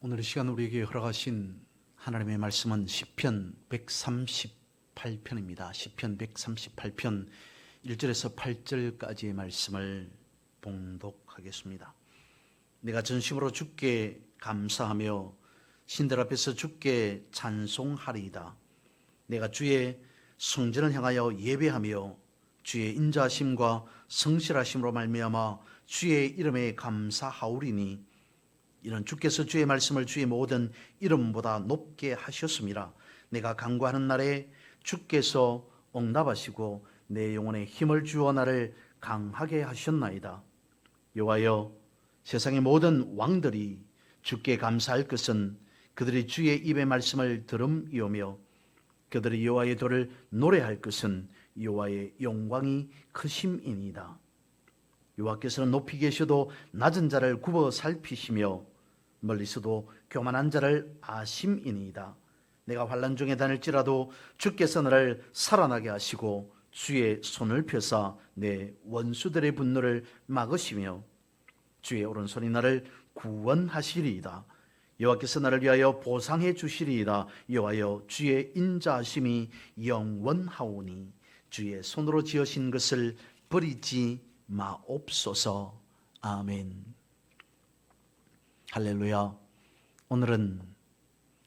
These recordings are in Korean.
오늘 이 시간 우리에게 허락하신 하나님의 말씀은 시편 138편입니다. 시편 138편 1절에서 8절까지의 말씀을 봉독하겠습니다. 내가 전심으로 주께 감사하며 신들 앞에서 주께 찬송하리이다. 내가 주의 성전을 향하여 예배하며 주의 인자하심과 성실하심으로 말미암아 주의 이름에 감사하오리니 이는 주께서 주의 말씀을 주의 모든 이름보다 높게 하셨습니다. 내가 간구하는 날에 주께서 응답하시고 내 영혼에 힘을 주어 나를 강하게 하셨나이다. 여호와여, 세상의 모든 왕들이 주께 감사할 것은 그들이 주의 입의 말씀을 들음이오며 그들이 여호와의 도를 노래할 것은 여호와의 영광이 크심이니이다. 여호와께서는 높이 계셔도 낮은 자를 굽어 살피시며 멀리서도 교만한 자를 아심이니이다. 내가 환난 중에 다닐지라도 주께서 나를 살아나게 하시고 주의 손을 펴사 내 원수들의 분노를 막으시며 주의 오른손이 나를 구원하시리이다. 여호와께서 나를 위하여 보상해 주시리이다. 여호와여, 주의 인자하심이 영원하오니 주의 손으로 지으신 것을 버리지 마옵소서. 아멘. 할렐루야. 오늘은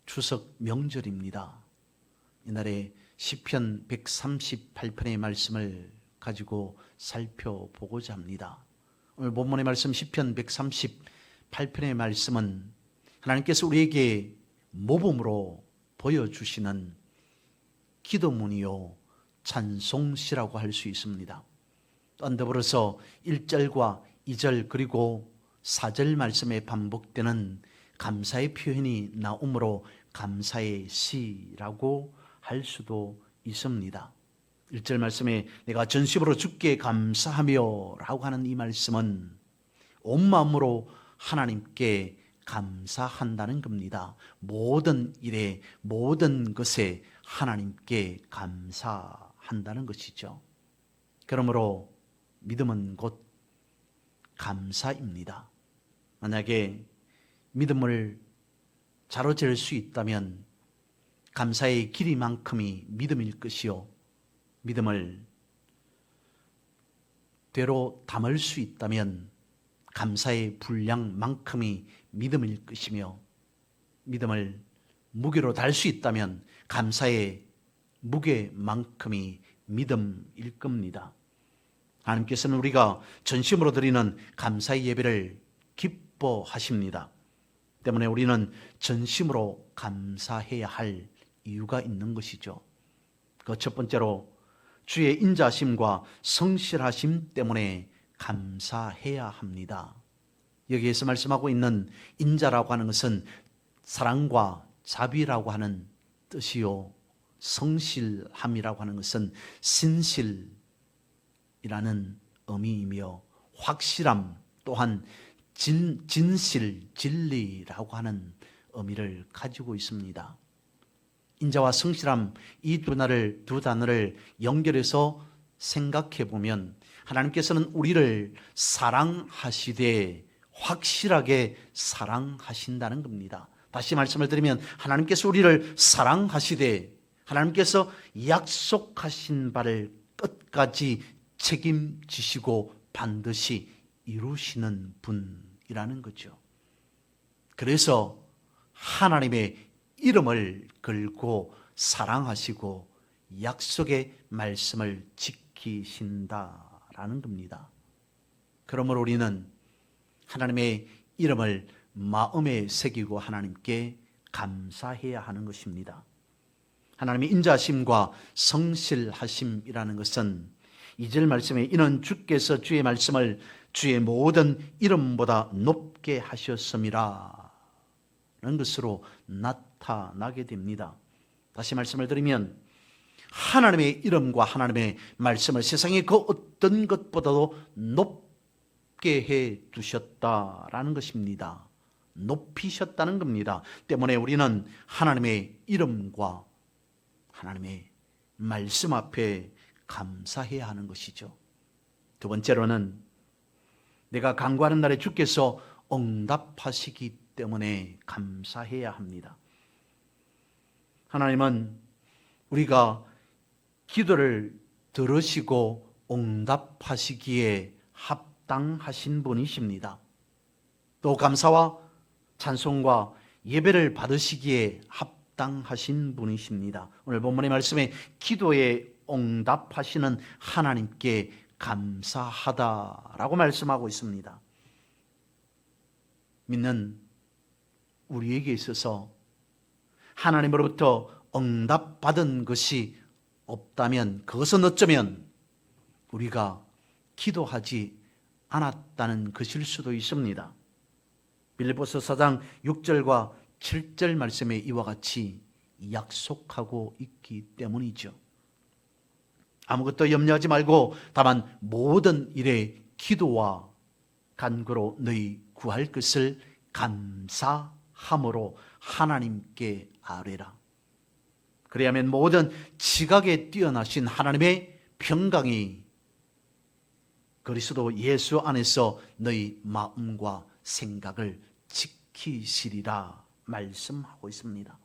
추석 명절입니다. 이날에 시편 138편의 말씀을 가지고 살펴보고자 합니다. 오늘 본문의 말씀 시편 138편의 말씀은 하나님께서 우리에게 모범으로 보여주시는 기도문이요 찬송시라고 할 수 있습니다. 또한 더불어서 1절과 2절 그리고 4절 말씀에 반복되는 감사의 표현이 나오므로 감사의 시라고 할 수도 있습니다. 1절 말씀에 내가 전심으로 주께 감사하며 라고 하는 이 말씀은 온 마음으로 하나님께 감사한다는 겁니다. 모든 일에 모든 것에 하나님께 감사한다는 것이죠. 그러므로 믿음은 곧 감사입니다. 만약에 믿음을 자로잴 수 있다면 감사의 길이만큼이 믿음일 것이요 믿음을 되로 담을 수 있다면 감사의 분량만큼이 믿음일 것이며 믿음을 무게로 달 수 있다면 감사의 무게만큼이 믿음일 겁니다. 하나님께서는 우리가 전심으로 드리는 감사의 예배를 기뻐하십니다. 때문에 우리는 전심으로 감사해야 할 이유가 있는 것이죠. 그 첫 번째로 주의 인자하심과 성실하심 때문에 감사해야 합니다. 여기에서 말씀하고 있는 인자라고 하는 것은 사랑과 자비라고 하는 뜻이요 성실함이라고 하는 것은 신실이라는 의미이며 확실함 또한 진실, 진리라고 하는 의미를 가지고 있습니다. 인자와 성실함 이 두 단어를 연결해서 생각해 보면 하나님께서는 우리를 사랑하시되 확실하게 사랑하신다는 겁니다. 다시 말씀을 드리면 하나님께서 우리를 사랑하시되 하나님께서 약속하신 바를 끝까지 책임지시고 반드시 이루시는 분이라는 거죠. 그래서 하나님의 이름을 걸고 사랑하시고 약속의 말씀을 지키신다라는 겁니다. 그러므로 우리는 하나님의 이름을 마음에 새기고 하나님께 감사해야 하는 것입니다. 하나님의 인자하심과 성실하심이라는 것은 2절 말씀에 이는 주께서 주의 말씀을 주의 모든 이름보다 높게 하셨음이라 라는 것으로 나타나게 됩니다. 다시 말씀을 드리면 하나님의 이름과 하나님의 말씀을 세상의 그 어떤 것보다도 높게 해 두셨다라는 것입니다. 높이셨다는 겁니다. 때문에 우리는 하나님의 이름과 하나님의 말씀 앞에 감사해야 하는 것이죠. 두 번째로는 내가 간구하는 날에 주께서 응답하시기 때문에 감사해야 합니다. 하나님은 우리가 기도를 들으시고 응답하시기에 합당하신 분이십니다. 또 감사와 찬송과 예배를 받으시기에 합당하신 분이십니다. 오늘 본문의 말씀에 기도에 응답하시는 하나님께 감사하다라고 말씀하고 있습니다. 믿는 우리에게 있어서 하나님으로부터 응답받은 것이 없다면 그것은 어쩌면 우리가 기도하지 않았다는 것일 수도 있습니다. 빌립보서 4장 6절과 7절 말씀에 이와 같이 약속하고 있기 때문이죠. 아무것도 염려하지 말고 다만 모든 일에 기도와 간구로 너희 구할 것을 감사함으로 하나님께 아뢰라. 그래야만 모든 지각에 뛰어나신 하나님의 평강이 그리스도 예수 안에서 너희 마음과 생각을 지키시리라 말씀하고 있습니다.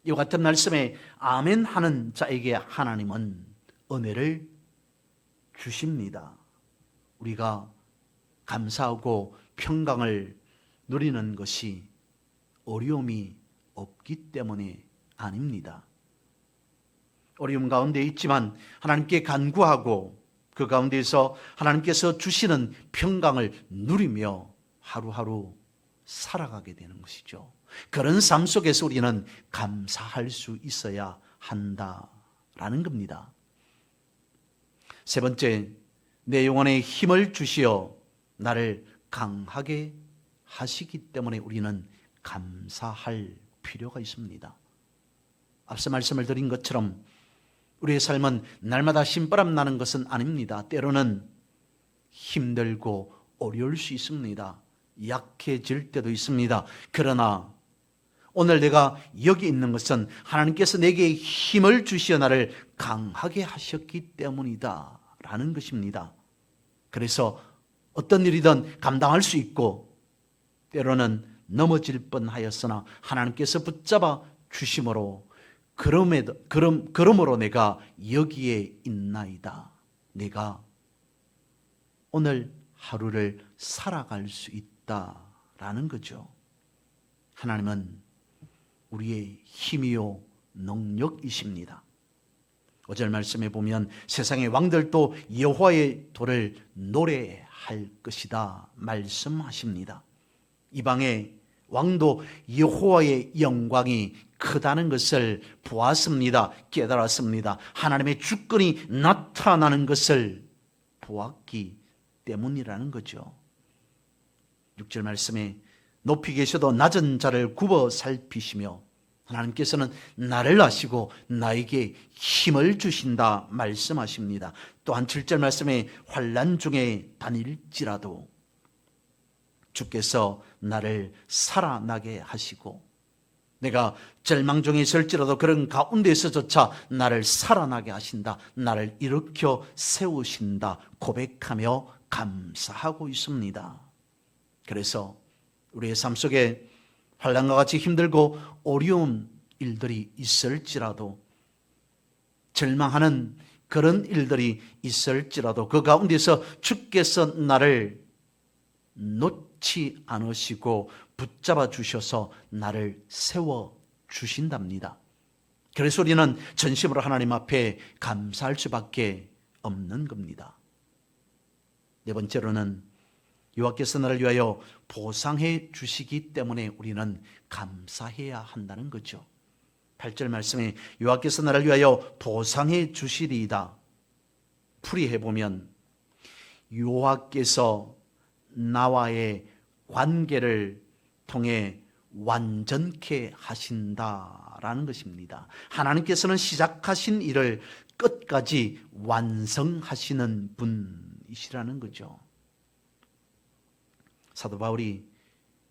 이와 같은 말씀에 아멘 하는 자에게 하나님은 은혜를 주십니다. 우리가 감사하고 평강을 누리는 것이 어려움이 없기 때문에 아닙니다. 어려움 가운데 있지만 하나님께 간구하고 그 가운데서 하나님께서 주시는 평강을 누리며 하루하루 살아가게 되는 것이죠. 그런 삶 속에서 우리는 감사할 수 있어야 한다라는 겁니다. 세 번째, 내 영혼에 힘을 주시어 나를 강하게 하시기 때문에 우리는 감사할 필요가 있습니다. 앞서 말씀을 드린 것처럼 우리의 삶은 날마다 신바람 나는 것은 아닙니다. 때로는 힘들고 어려울 수 있습니다. 약해질 때도 있습니다. 그러나 오늘 내가 여기 있는 것은 하나님께서 내게 힘을 주시어 나를 강하게 하셨기 때문이다 라는 것입니다. 그래서 어떤 일이든 감당할 수 있고 때로는 넘어질 뻔하였으나 하나님께서 붙잡아 주심으로 그러므로 내가 여기에 있나이다. 내가 오늘 하루를 살아갈 수 있다라는 거죠. 하나님은 우리의 힘이요 능력이십니다. 5절 말씀에 보면 세상의 왕들도 여호와의 도를 노래할 것이다 말씀하십니다. 이방의 왕도 여호와의 영광이 크다는 것을 보았습니다. 깨달았습니다. 하나님의 주권이 나타나는 것을 보았기 때문이라는 거죠. 6절 말씀에 높이 계셔도 낮은 자를 굽어 살피시며 하나님께서는 나를 아시고 나에게 힘을 주신다 말씀하십니다. 또한 7절 말씀에 환난 중에 다닐지라도 주께서 나를 살아나게 하시고 내가 절망 중에 있을지라도 그런 가운데에서조차 나를 살아나게 하신다. 나를 일으켜 세우신다. 고백하며 감사하고 있습니다. 그래서 우리의 삶 속에 환난과 같이 힘들고 어려운 일들이 있을지라도 절망하는 그런 일들이 있을지라도 그 가운데서 주께서 나를 놓지 않으시고 붙잡아 주셔서 나를 세워 주신답니다. 그래서 우리는 전심으로 하나님 앞에 감사할 수밖에 없는 겁니다. 네 번째로는 여호와께서 나를 위하여 보상해 주시기 때문에 우리는 감사해야 한다는 거죠. 8절 말씀에 여호와께서 나를 위하여 보상해 주시리이다. 풀이해 보면 여호와께서 나와의 관계를 통해 완전케 하신다라는 것입니다. 하나님께서는 시작하신 일을 끝까지 완성하시는 분이시라는 거죠. 사도 바울이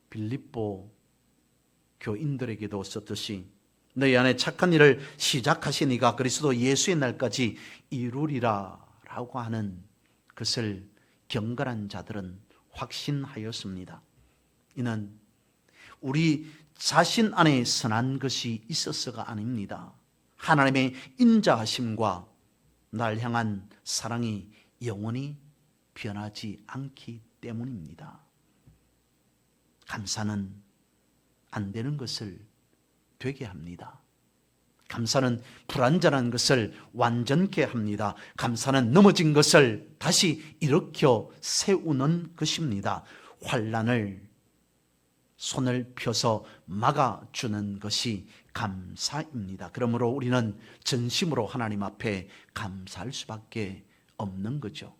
빌립보 교인들에게도 썼듯이 너희 안에 착한 일을 시작하신 이가 그리스도 예수의 날까지 이루리라 라고 하는 것을 경건한 자들은 확신하였습니다. 이는 우리 자신 안에 선한 것이 있어서가 아닙니다. 하나님의 인자하심과 날 향한 사랑이 영원히 변하지 않기 때문입니다. 감사는 안 되는 것을 되게 합니다. 감사는 불완전한 것을 완전케 합니다. 감사는 넘어진 것을 다시 일으켜 세우는 것입니다. 환난을 손을 펴서 막아주는 것이 감사입니다. 그러므로 우리는 전심으로 하나님 앞에 감사할 수밖에 없는 거죠.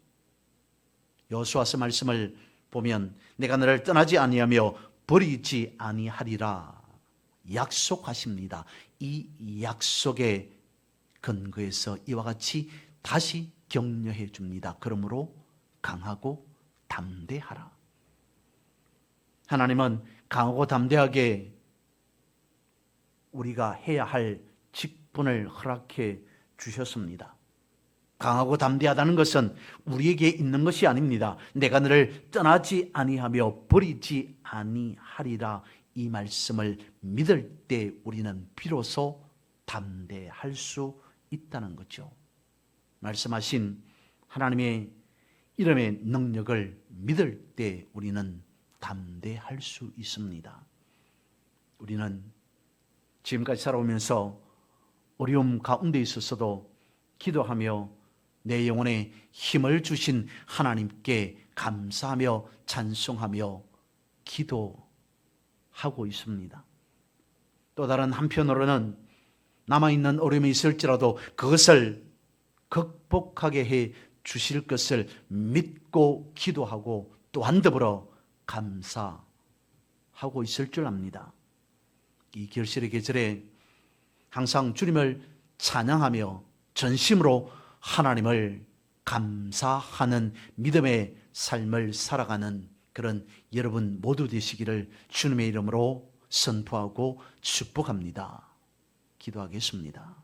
여호수아서 말씀을 보면 내가 너를 떠나지 아니하며 버리지 아니하리라 약속하십니다. 이 약속의 근거에서 이와 같이 다시 격려해 줍니다. 그러므로 강하고 담대하라. 하나님은 강하고 담대하게 우리가 해야 할 직분을 허락해 주셨습니다. 강하고 담대하다는 것은 우리에게 있는 것이 아닙니다. 내가 너를 떠나지 아니하며 버리지 아니하리라 이 말씀을 믿을 때 우리는 비로소 담대할 수 있다는 거죠. 말씀하신 하나님의 이름의 능력을 믿을 때 우리는 담대할 수 있습니다. 우리는 지금까지 살아오면서 어려움 가운데 있어서도 기도하며 내 영혼에 힘을 주신 하나님께 감사하며 찬송하며 기도하고 있습니다. 또 다른 한편으로는 남아있는 어려움이 있을지라도 그것을 극복하게 해 주실 것을 믿고 기도하고 또한 더불어 감사하고 있을 줄 압니다. 이 결실의 계절에 항상 주님을 찬양하며 전심으로 하나님을 감사하는 믿음의 삶을 살아가는 그런 여러분 모두 되시기를 주님의 이름으로 선포하고 축복합니다. 기도하겠습니다.